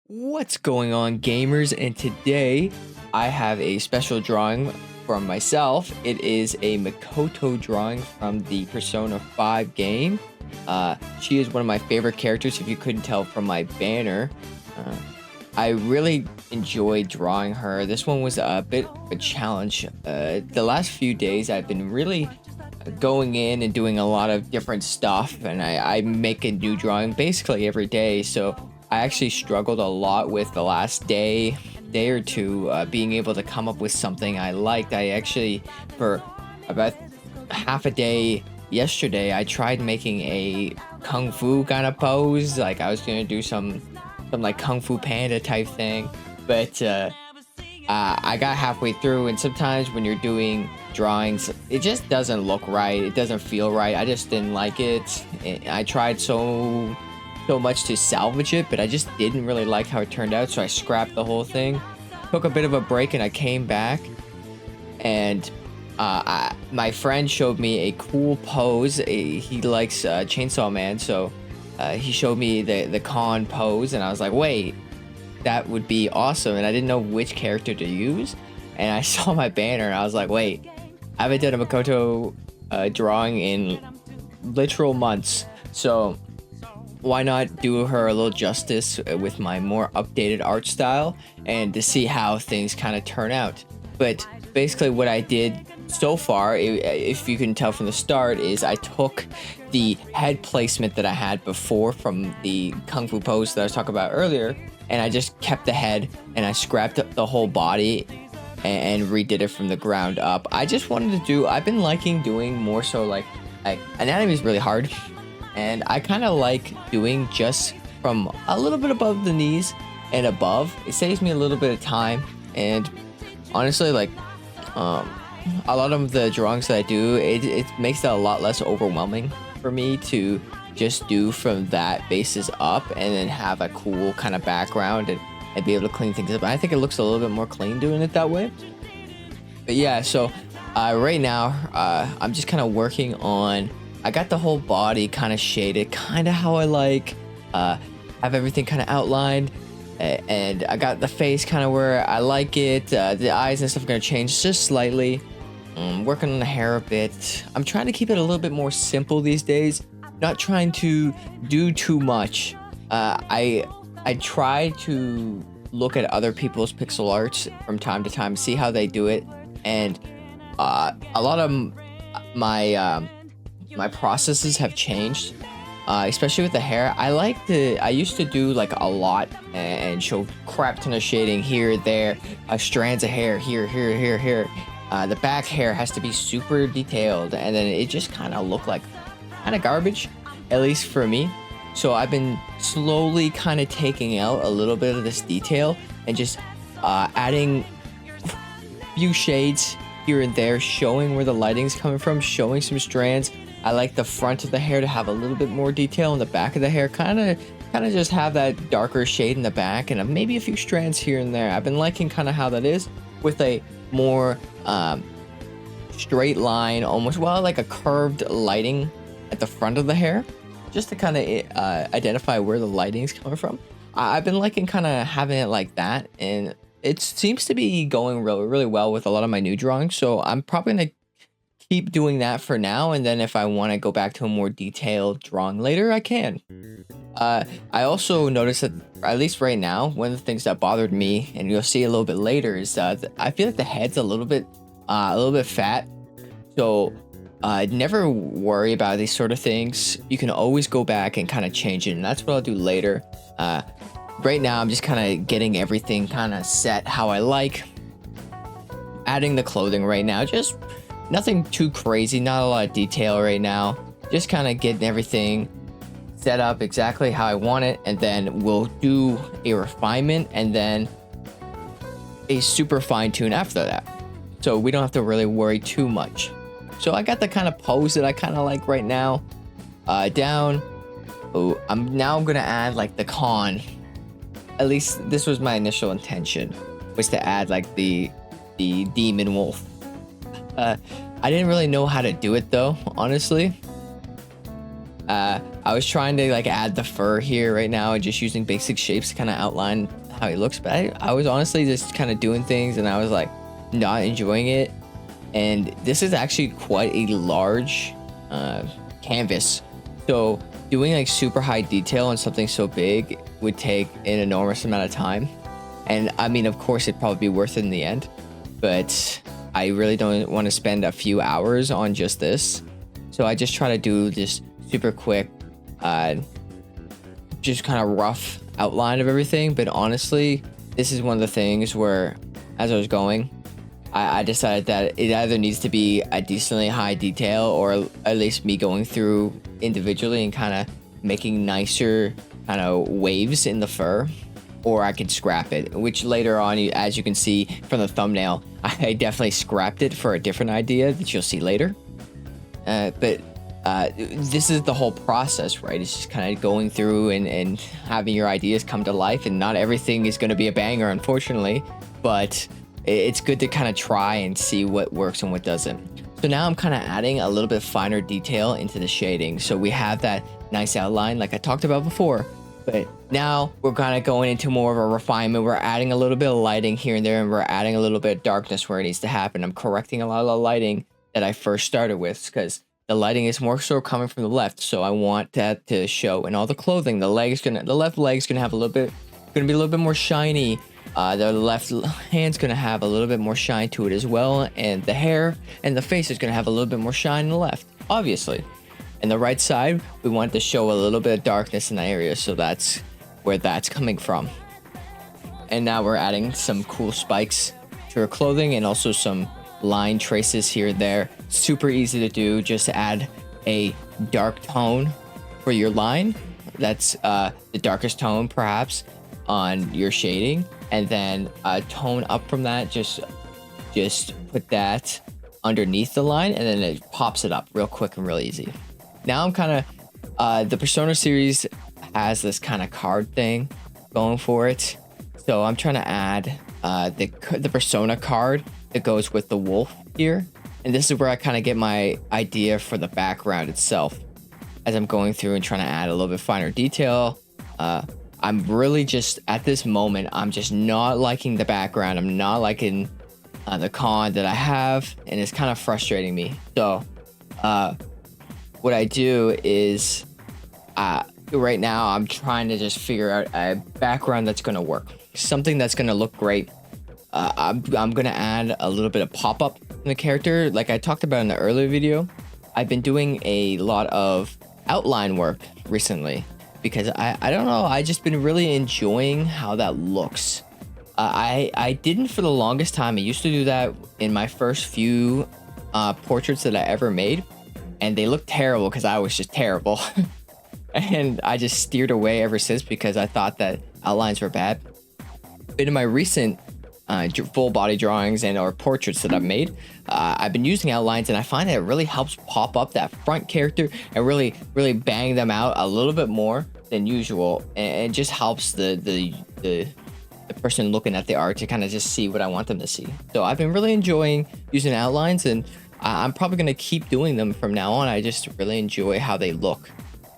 What's going on, gamers? And today I have a special drawing from myself. It is a Makoto drawing from the Persona 5 game. She is one of my favorite characters, if you couldn't tell from my banner. I really enjoyed drawing her. This one was a bit of a challenge. The last few days I've been really going in and doing a lot of different stuff, and I make a new drawing basically every day. So I actually struggled a lot with the last day or two being able to come up with something I liked. I actually, for about half a day yesterday, I tried making a kung fu kind of pose. Like I was gonna do some like kung fu panda type thing, but I got halfway through, and sometimes when you're doing drawings, it just doesn't look right. It doesn't feel right. I just didn't like it. I tried so much to salvage it, but I just didn't really like how it turned out, so I scrapped the whole thing. Took a bit of a break, and I came back, and my friend showed me a cool pose. He likes Chainsaw Man, so he showed me the con pose, and I was like, wait, that would be awesome. And I didn't know which character to use, and I saw my banner, and I was like, wait, I haven't done a Makoto drawing in literal months, so why not do her a little justice with my more updated art style and to see how things kind of turn out. But basically what I did so far, if you can tell from the start, is I took the head placement that I had before from the kung fu pose that I was talking about earlier, and I just kept the head and I scrapped the whole body and redid it from the ground up. I just wanted to do, I've been liking doing more so like anatomy is really hard, and I kind of like doing just from a little bit above the knees and above. It saves me a little bit of time, and honestly, like a lot of the drawings that I do, it makes it a lot less overwhelming for me to just do from that basis up and then have a cool kind of background and be able to clean things up. I think it looks a little bit more clean doing it that way. But yeah, so right now I'm just kind of working on, I got the whole body kind of shaded, kind of how I like, have everything kind of outlined, and I got the face kind of where I like it. The eyes and stuff are going to change just slightly. Working on the hair a bit. I'm trying to keep it a little bit more simple these days, not trying to do too much. I try to look at other people's pixel arts from time to time, see how they do it, and a lot of my processes have changed, especially with the hair. I used to do like a lot and show crap ton of shading here, there, strands of hair here. The back hair has to be super detailed, and then it just kind of looked like kind of garbage, at least for me. So I've been slowly kind of taking out a little bit of this detail and just adding a few shades here and there, showing where the lighting's coming from, showing some strands. I like the front of the hair to have a little bit more detail, and the back of the hair kind of just have that darker shade in the back, and maybe a few strands here and there. I've been liking kind of how that is, with a more straight line, almost, well, like a curved lighting at the front of the hair, just to kind of identify where the lighting's coming from. I've been liking kind of having it like that, and it seems to be going really well with a lot of my new drawings. So I'm probably gonna keep doing that for now, and then if I want to go back to a more detailed drawing later, I can. I also noticed that, at least right now, one of the things that bothered me, and you'll see a little bit later, is I feel like the head's a little bit fat. So never worry about these sort of things. You can always go back and kind of change it, and that's what I'll do later. Right now, I'm just kind of getting everything kind of set how I like. Adding the clothing right now, just nothing too crazy, not a lot of detail right now. Just kind of getting everything set up exactly how I want it, and then we'll do a refinement and then a super fine tune after that. So we don't have to really worry too much. So I got the kind of pose that I kind of like right now down. Oh, I'm gonna add like the con. At least this was my initial intention, was to add like the demon wolf. I didn't really know how to do it though, honestly. I was trying to like add the fur here right now and just using basic shapes to kind of outline how he looks, but I was honestly just kind of doing things and I was like not enjoying it. And this is actually quite a large canvas, so doing like super high detail on something so big would take an enormous amount of time. And I mean, of course it'd probably be worth it in the end, but I really don't want to spend a few hours on just this. So I just try to do this super quick, just kind of rough outline of everything. But honestly, this is one of the things where, as I was going, I decided that it either needs to be a decently high detail, or at least me going through individually and kind of making nicer kind of waves in the fur, or I could scrap it, which later on, as you can see from the thumbnail, I definitely scrapped it for a different idea that you'll see later. But this is the whole process, right? It's just kind of going through and having your ideas come to life, and not everything is going to be a banger, unfortunately, but it's good to kind of try and see what works and what doesn't. So now I'm kind of adding a little bit finer detail into the shading. So we have that nice outline like I talked about before, but now we're kind of going into more of a refinement. We're adding a little bit of lighting here and there, and we're adding a little bit of darkness where it needs to happen. I'm correcting a lot of the lighting that I first started with, because the lighting is more so coming from the left, so I want that to show. And all the clothing, the left leg's gonna have a little bit, gonna be a little bit more shiny. The left hand's gonna have a little bit more shine to it as well, and the hair and the face is gonna have a little bit more shine in the left, obviously. And the right side, we want to show a little bit of darkness in the area, so that's where that's coming from. And now we're adding some cool spikes to her clothing, and also some line traces here and there. Super easy to do. Just add a dark tone for your line. That's the darkest tone perhaps on your shading, and then a tone up from that. Just put that underneath the line, and then it pops it up real quick and real easy. Now I'm kind of the Persona series has this kind of card thing going for it, so I'm trying to add the Persona card that goes with the wolf here. And this is where I kind of get my idea for the background itself, as I'm going through and trying to add a little bit finer detail. I'm really just, at this moment, I'm just not liking the background. I'm not liking the con that I have, and it's kind of frustrating me. So what I do is right now I'm trying to just figure out a background that's going to work, something that's going to look great. I'm going to add a little bit of pop-up in the character. Like I talked about in the earlier video, I've been doing a lot of outline work recently, because I don't know, I just been really enjoying how that looks. I didn't for the longest time. I used to do that in my first few portraits that I ever made, and they looked terrible because I was just terrible. And I just steered away ever since, because I thought that outlines were bad. But in my recent full body drawings and or portraits that I've made, I've been using outlines, and I find that it really helps pop up that front character and really bang them out a little bit more than usual, and it just helps the person looking at the art to kind of just see what I want them to see. So I've been really enjoying using outlines, and I'm probably going to keep doing them from now on. I just really enjoy how they look.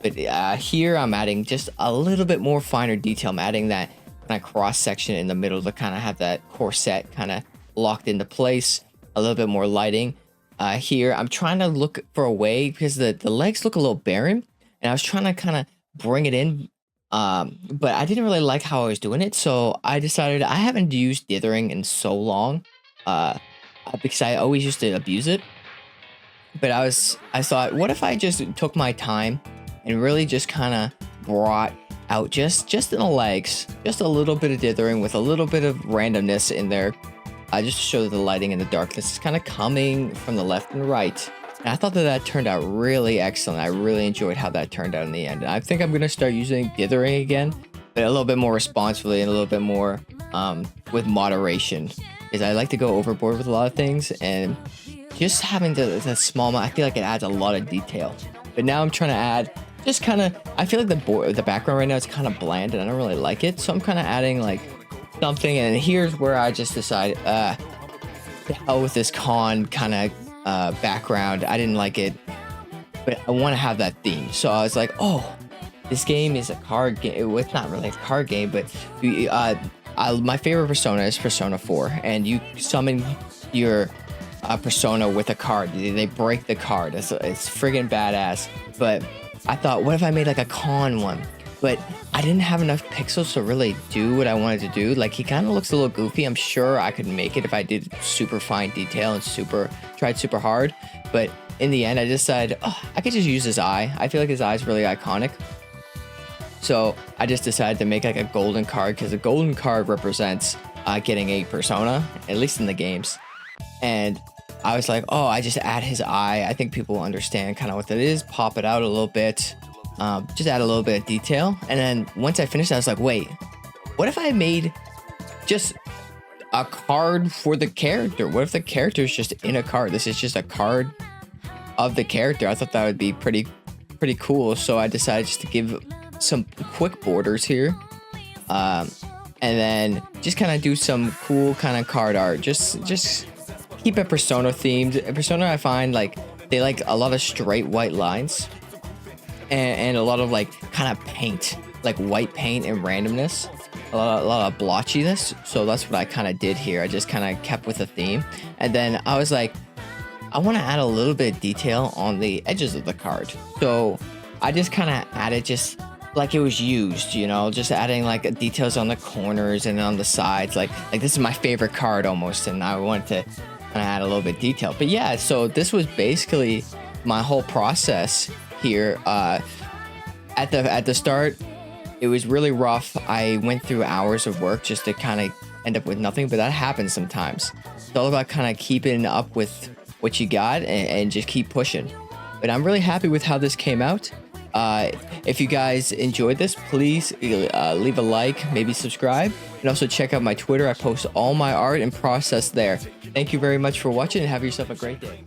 But here I'm adding just a little bit more finer detail. I'm adding that kind of cross section in the middle to kind of have that corset kind of locked into place. A little bit more lighting here. I'm trying to look for a way, because the legs look a little barren, and I was trying to kind of bring it in, but I didn't really like how I was doing it. So I decided, I haven't used dithering in so long, because I always used to abuse it. But I thought, what if I just took my time and really just kind of brought out just in the legs, just a little bit of dithering with a little bit of randomness in there, just to show that the lighting and the darkness is kind of coming from the left and right. And I thought that turned out really excellent. I really enjoyed how that turned out in the end. And I think I'm going to start using dithering again, but a little bit more responsibly and a little bit more with moderation, because I like to go overboard with a lot of things, and just having the small amount, I feel like it adds a lot of detail. But now I'm trying to add just kind of, I feel like the background right now is kind of bland, and I don't really like it. So I'm kind of adding like something, and here's where I just decided, to hell with this con kind of background. I didn't like it. but I want to have that theme. So I was like, oh, this game is a card game. Well, it's not really a card game, but my favorite Persona is Persona 4, and you summon your Persona with a card. They break the card. It's friggin' badass. But I thought, what if I made like a con one? But I didn't have enough pixels to really do what I wanted to do. Like, he kind of looks a little goofy. I'm sure I could make it if I did super fine detail and tried super hard. But in the end, I decided, oh, I could just use his eye. I feel like his eye is really iconic. So I just decided to make like a golden card, because a golden card represents getting a Persona, at least in the games. And I was like, oh, I just add his eye. I think people understand kind of what that is. Pop it out a little bit. Just add a little bit of detail. And then once I finished, I was like, wait, what if I made just a card for the character? What if the character is just in a card? This is just a card of the character. I thought that would be pretty cool. So I decided just to give some quick borders here. And then just kind of do some cool kind of card art. Just keep it Persona themed. Persona, I find like they like a lot of straight white lines. And a lot of like kind of paint, like white paint and randomness, a lot of blotchiness. So that's what I kind of did here. I just kind of kept with the theme. And then I was like, I want to add a little bit of detail on the edges of the card. So I just kind of added just like it was used, you know, just adding like details on the corners and on the sides. Like this is my favorite card almost. And I wanted to kind of add a little bit of detail. But yeah, so this was basically my whole process here. At the start, it was really rough. I went through hours of work just to kind of end up with nothing, but that happens sometimes. It's all about kind of keeping up with what you got and just keep pushing. But I'm really happy with how this came out. If you guys enjoyed this, please leave a like, maybe subscribe, and also check out my Twitter. I post all my art and process there. Thank you very much for watching, and have yourself a great day.